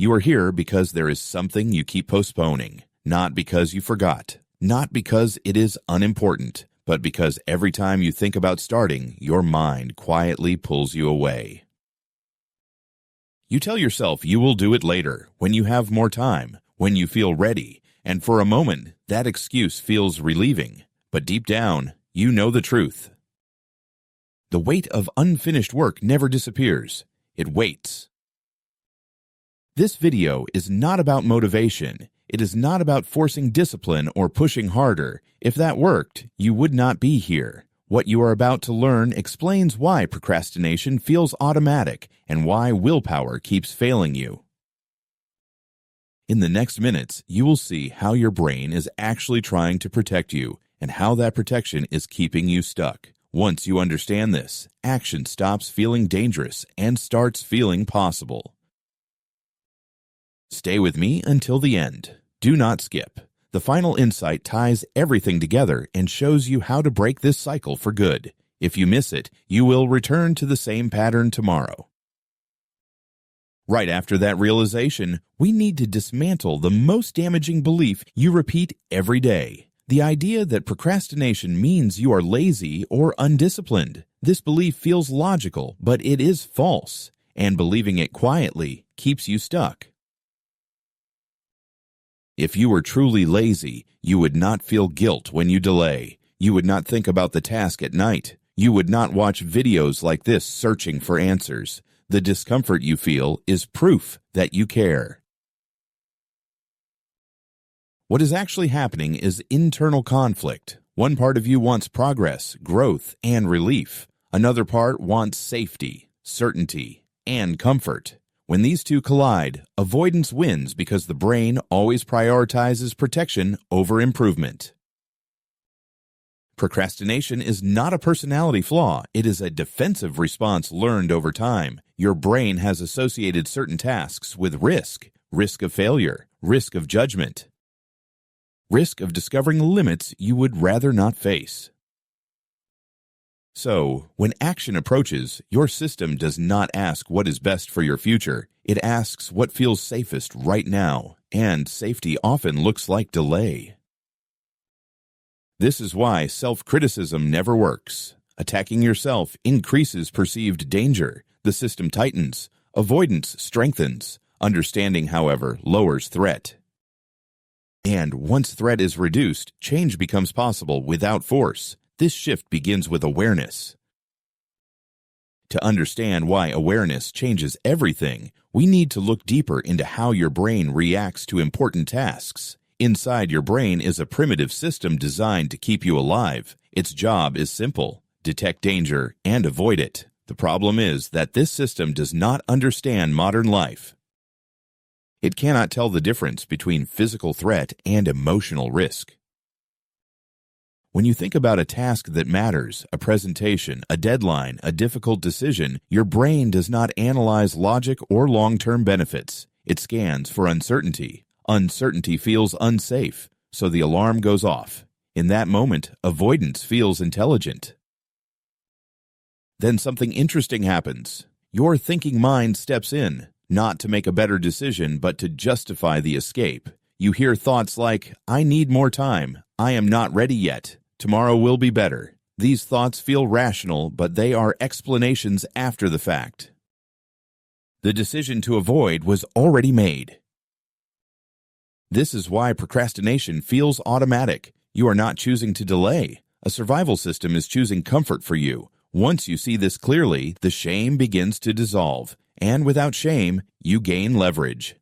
You are here because there is something you keep postponing, not because you forgot, not because it is unimportant, but because every time you think about starting, your mind quietly pulls you away. You tell yourself you will do it later, when you have more time, when you feel ready, and for a moment, that excuse feels relieving. But deep down, you know the truth. The weight of unfinished work never disappears. It waits. This video is not about motivation. It is not about forcing discipline or pushing harder. If that worked, you would not be here. What you are about to learn explains why procrastination feels automatic and why willpower keeps failing you. In the next minutes, you will see how your brain is actually trying to protect you and how that protection is keeping you stuck. Once you understand this, action stops feeling dangerous and starts feeling possible. Stay with me until the end. Do not skip. The final insight ties everything together and shows you how to break this cycle for good. If you miss it, you will return to the same pattern tomorrow. Right after that realization, we need to dismantle the most damaging belief you repeat every day. The idea that procrastination means you are lazy or undisciplined. This belief feels logical, but it is false, and believing it quietly keeps you stuck. If you were truly lazy, you would not feel guilt when you delay. You would not think about the task at night. You would not watch videos like this searching for answers. The discomfort you feel is proof that you care. What is actually happening is internal conflict. One part of you wants progress, growth, and relief. Another part wants safety, certainty, and comfort. When these two collide, avoidance wins because the brain always prioritizes protection over improvement. Procrastination is not a personality flaw. It is a defensive response learned over time. Your brain has associated certain tasks with risk of failure, risk of judgment, risk of discovering limits you would rather not face. So, when action approaches, your system does not ask what is best for your future. It asks what feels safest right now, and safety often looks like delay. This is why self-criticism never works. Attacking yourself increases perceived danger. The system tightens. Avoidance strengthens. Understanding, however, lowers threat. And once threat is reduced, change becomes possible without force. This shift begins with awareness. To understand why awareness changes everything, we need to look deeper into how your brain reacts to important tasks. Inside your brain is a primitive system designed to keep you alive. Its job is simple: detect danger and avoid it. The problem is that this system does not understand modern life. It cannot tell the difference between physical threat and emotional risk. When you think about a task that matters, a presentation, a deadline, a difficult decision, your brain does not analyze logic or long-term benefits. It scans for uncertainty. Uncertainty feels unsafe, so the alarm goes off. In that moment, avoidance feels intelligent. Then something interesting happens. Your thinking mind steps in, not to make a better decision, but to justify the escape. You hear thoughts like, "I need more time. I am not ready yet. Tomorrow will be better." These thoughts feel rational, but they are explanations after the fact. The decision to avoid was already made. This is why procrastination feels automatic. You are not choosing to delay. A survival system is choosing comfort for you. Once you see this clearly, the shame begins to dissolve, and without shame, you gain leverage.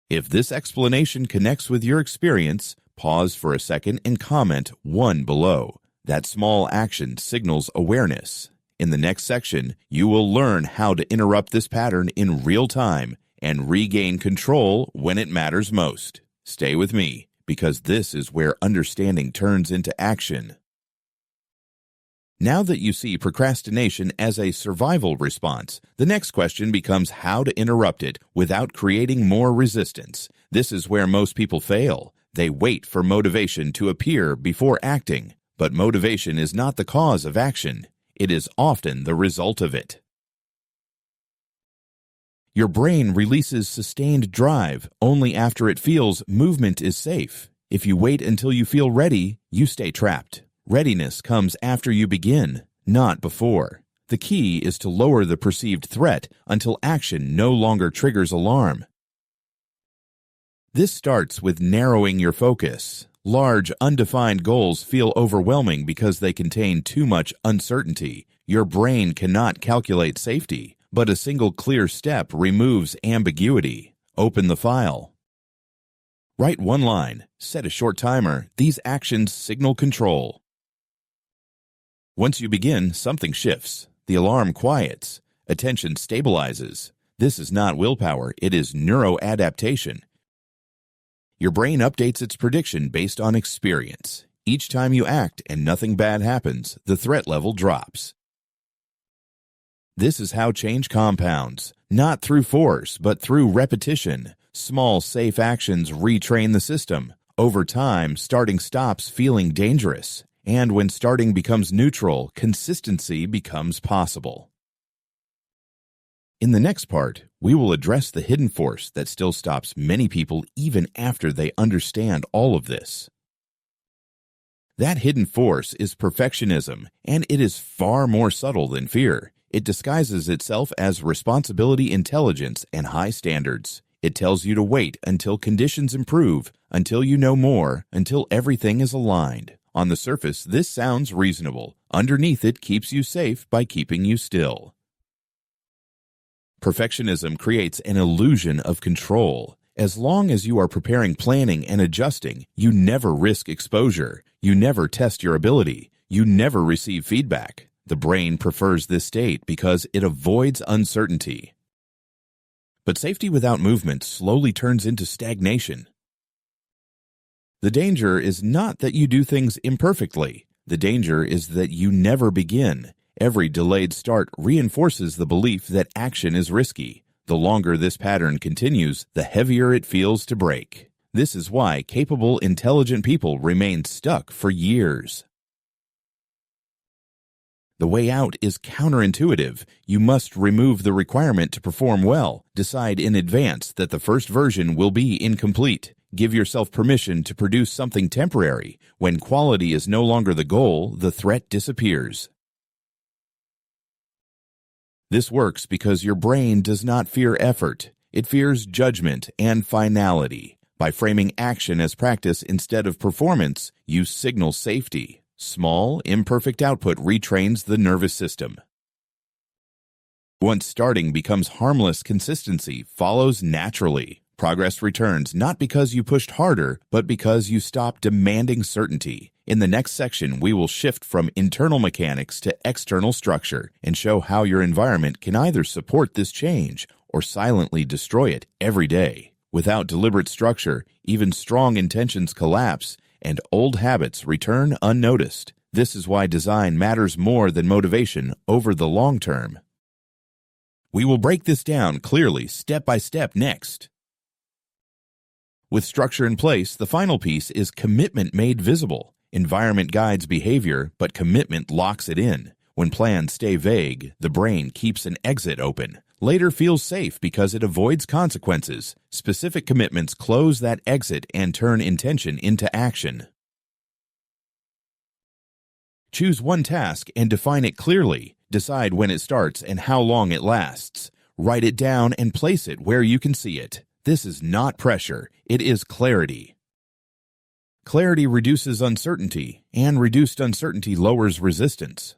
If this explanation connects with your experience, pause for a second and comment 1 below. That small action signals awareness. In the next section, you will learn how to interrupt this pattern in real time and regain control when it matters most. Stay with me, because this is where understanding turns into action. Now that you see procrastination as a survival response, the next question becomes how to interrupt it without creating more resistance. This is where most people fail. They wait for motivation to appear before acting, but motivation is not the cause of action. It is often the result of it. Your brain releases sustained drive only after it feels movement is safe. If you wait until you feel ready, you stay trapped. Readiness comes after you begin, not before. The key is to lower the perceived threat until action no longer triggers alarm. This starts with narrowing your focus. Large, undefined goals feel overwhelming because they contain too much uncertainty. Your brain cannot calculate safety, but a single clear step removes ambiguity. Open the file. Write one line. Set a short timer. These actions signal control. Once you begin, something shifts. The alarm quiets. Attention stabilizes. This is not willpower, it is neuroadaptation. Your brain updates its prediction based on experience. Each time you act and nothing bad happens, the threat level drops. This is how change compounds, not through force, but through repetition. Small, safe actions retrain the system. Over time, starting stops feeling dangerous. And when starting becomes neutral, consistency becomes possible. In the next part, we will address the hidden force that still stops many people even after they understand all of this. That hidden force is perfectionism, and it is far more subtle than fear. It disguises itself as responsibility, intelligence, and high standards. It tells you to wait until conditions improve, until you know more, until everything is aligned. On the surface, this sounds reasonable. Underneath, it keeps you safe by keeping you still. Perfectionism creates an illusion of control. As long as you are preparing, planning, and adjusting, you never risk exposure. You never test your ability. You never receive feedback. The brain prefers this state because it avoids uncertainty. But safety without movement slowly turns into stagnation. The danger is not that you do things imperfectly. The danger is that you never begin. Every delayed start reinforces the belief that action is risky. The longer this pattern continues, the heavier it feels to break. This is why capable, intelligent people remain stuck for years. The way out is counterintuitive. You must remove the requirement to perform well. Decide in advance that the first version will be incomplete. Give yourself permission to produce something temporary. When quality is no longer the goal, the threat disappears. This works because your brain does not fear effort. It fears judgment and finality. By framing action as practice instead of performance, you signal safety. Small, imperfect output retrains the nervous system. Once starting becomes harmless, consistency follows naturally. Progress returns not because you pushed harder, but because you stopped demanding certainty. In the next section, we will shift from internal mechanics to external structure and show how your environment can either support this change or silently destroy it every day. Without deliberate structure, even strong intentions collapse and old habits return unnoticed. This is why design matters more than motivation over the long term. We will break this down clearly, step by step, next. With structure in place, the final piece is commitment made visible. Environment guides behavior, but commitment locks it in. When plans stay vague, the brain keeps an exit open. Later feels safe because it avoids consequences. Specific commitments close that exit and turn intention into action. Choose one task and define it clearly. Decide when it starts and how long it lasts. Write it down and place it where you can see it. This is not pressure, it is clarity. Clarity reduces uncertainty, and reduced uncertainty lowers resistance.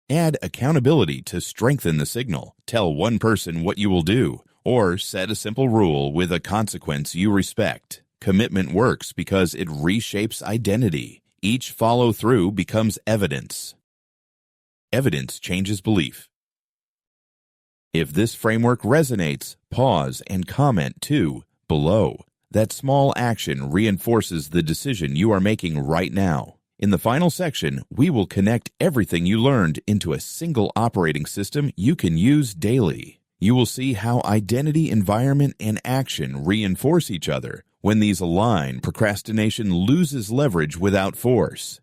Add accountability to strengthen the signal. Tell one person what you will do, or set a simple rule with a consequence you respect. Commitment works because it reshapes identity. Each follow-through becomes evidence. Evidence changes belief. If this framework resonates, pause and comment too, below. That small action reinforces the decision you are making right now. In the final section, we will connect everything you learned into a single operating system you can use daily. You will see how identity, environment, and action reinforce each other. When these align, procrastination loses leverage without force.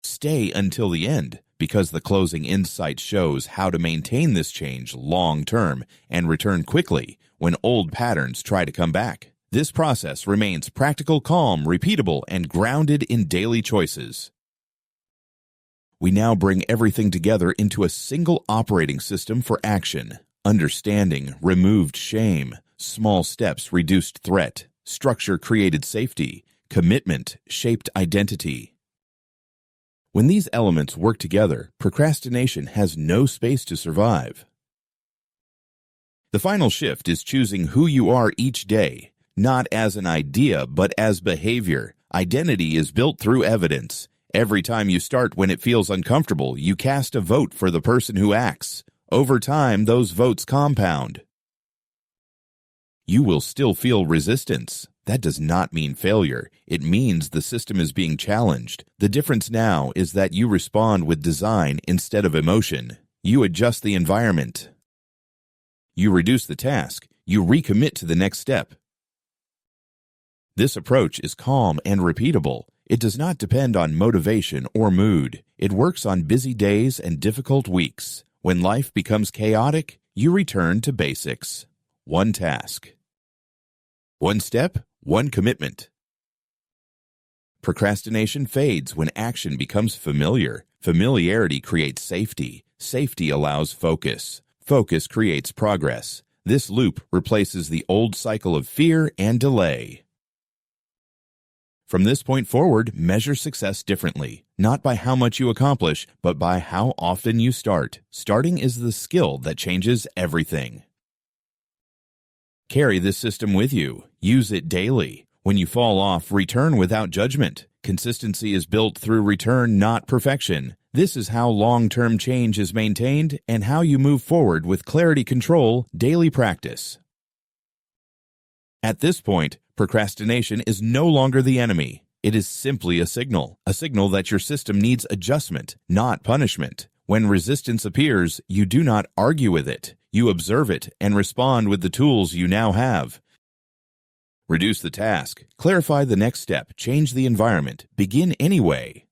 Stay until the end, because the closing insight shows how to maintain this change long-term and return quickly when old patterns try to come back. This process remains practical, calm, repeatable, and grounded in daily choices. We now bring everything together into a single operating system for action. Understanding removed shame, small steps reduced threat, structure created safety, commitment shaped identity. When these elements work together, procrastination has no space to survive. The final shift is choosing who you are each day, not as an idea, but as behavior. Identity is built through evidence. Every time you start when it feels uncomfortable, you cast a vote for the person who acts. Over time, those votes compound. You will still feel resistance. That does not mean failure. It means the system is being challenged. The difference now is that you respond with design instead of emotion. You adjust the environment. You reduce the task. You recommit to the next step. This approach is calm and repeatable. It does not depend on motivation or mood. It works on busy days and difficult weeks. When life becomes chaotic, you return to basics. One task. One step, one commitment. Procrastination fades when action becomes familiar. Familiarity creates safety. Safety allows focus. Focus creates progress. This loop replaces the old cycle of fear and delay. From this point forward, measure success differently, not by how much you accomplish, but by how often you start. Starting is the skill that changes everything. Carry this system with you. Use it daily. When you fall off, return without judgment. Consistency is built through return, not perfection. This is how long-term change is maintained and how you move forward with clarity, control, daily practice. At this point, procrastination is no longer the enemy. It is simply a signal that your system needs adjustment, not punishment. When resistance appears, you do not argue with it. You observe it and respond with the tools you now have. Reduce the task, clarify the next step, change the environment, begin anyway.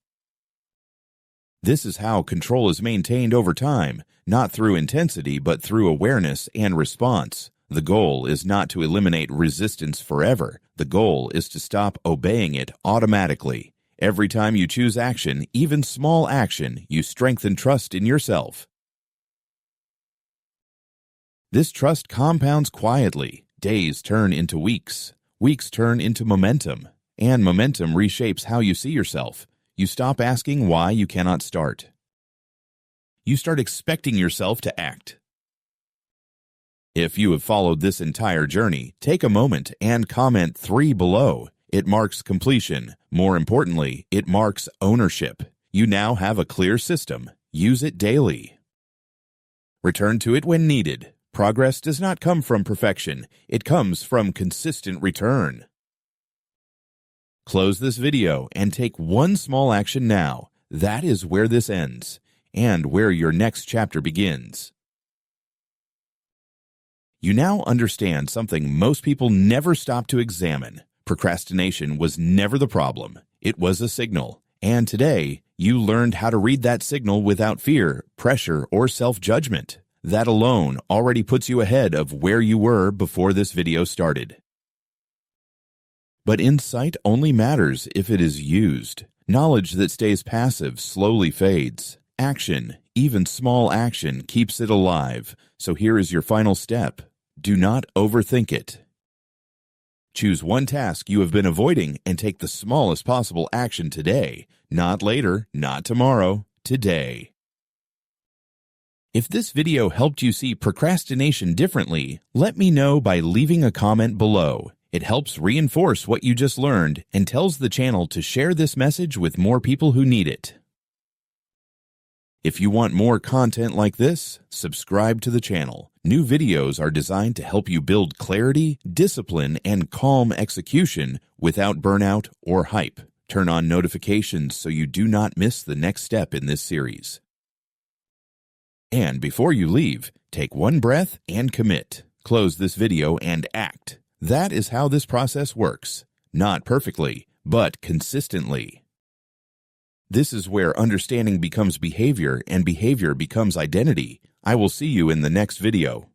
This is how control is maintained over time, not through intensity but through awareness and response. The goal is not to eliminate resistance forever. The goal is to stop obeying it automatically. Every time you choose action, even small action, you strengthen trust in yourself. This trust compounds quietly. Days turn into weeks. Weeks turn into momentum. And momentum reshapes how you see yourself. You stop asking why you cannot start. You start expecting yourself to act. If you have followed this entire journey, take a moment and comment 3 below. It marks completion. More importantly, it marks ownership. You now have a clear system. Use it daily. Return to it when needed. Progress does not come from perfection. It comes from consistent return. Close this video and take one small action now. That is where this ends, and where your next chapter begins. You now understand something most people never stop to examine. Procrastination was never the problem. It was a signal. And today, you learned how to read that signal without fear, pressure, or self-judgment. That alone already puts you ahead of where you were before this video started. But insight only matters if it is used. Knowledge that stays passive slowly fades. Action, even small action, keeps it alive. So here is your final step. Do not overthink it. Choose one task you have been avoiding and take the smallest possible action today. Not later, not tomorrow, today. If this video helped you see procrastination differently, let me know by leaving a comment below. It helps reinforce what you just learned and tells the channel to share this message with more people who need it. If you want more content like this, subscribe to the channel. New videos are designed to help you build clarity, discipline, and calm execution without burnout or hype. Turn on notifications so you do not miss the next step in this series. And before you leave, take one breath and commit. Close this video and act. That is how this process works. Not perfectly, but consistently. This is where understanding becomes behavior and behavior becomes identity. I will see you in the next video.